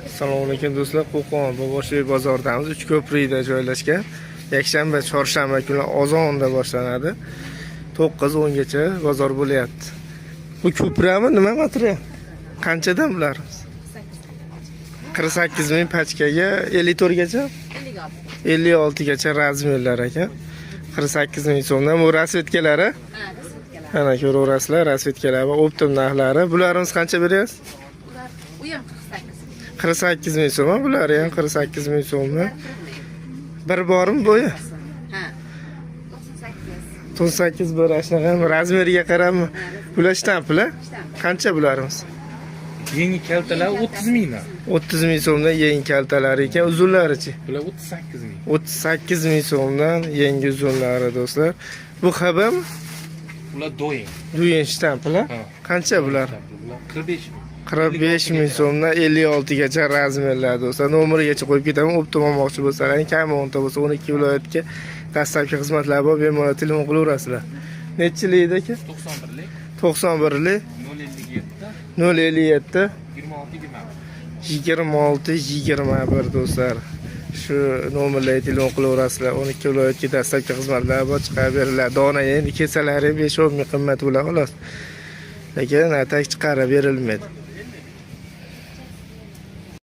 Assalomu alaykum do'stlar. Qo'qon Boboshev bozoridamiz. 3 ko'prikda joylashgan. Yakshanba, chorshanba kunlari azonda boshlanadi. 9-10 gacha bozor bo'lyapti. Bu ko'prikmi, nima material? Qanchadan bilarmiz? 48 ming pachkaga 54 gacha? 56 gacha razmerlar ekan. 48 ming so'mdan bu rasvetkalari. Ana ko'raverasizlar, rasvetkalar va optim narxlari. Bularimiz qancha beryapsiz? Bu ham 48. 48 ming so'm, bular ham 48 ming so'mdan. Bir bormi bo'yi? Ha. 98 bir ashnaqa razmeriga qarabmi? Bular shtamplar. Qancha bularimiz? Yangi kaltalar 30 mingdan. 30 ming so'mdan yangi kaltalari ekan, uzunlarichi. Bular 38 ming. 38 ming so'mdan yangi uzunlari do'stlar. Bu xabam Ular doying. duyin shtamplar. Qancha bular? Bular 45 ming. 45 ming so'mdan 56 gacha razmerlar do'stlar. Nomerigacha qo'yib ketaman. Optim olmoqchi bo'lsalaring, kam o'nta bo'lsa 12 viloyatga dastlabki xizmatlar bor, bemalol telefon qilaverasizlar. Nechilik aka? 91lik. 91lik 057 057 26-21 do'stlar. Shu nomerlarga telefon qilaverasizlar. 12 viloyatga dastlabki xizmatlar bor, chiqarib beriladi. Dona endi kesalari 5-10 ming qimmat bo'ladi xolos. Lekin atak chiqarib berilmaydi.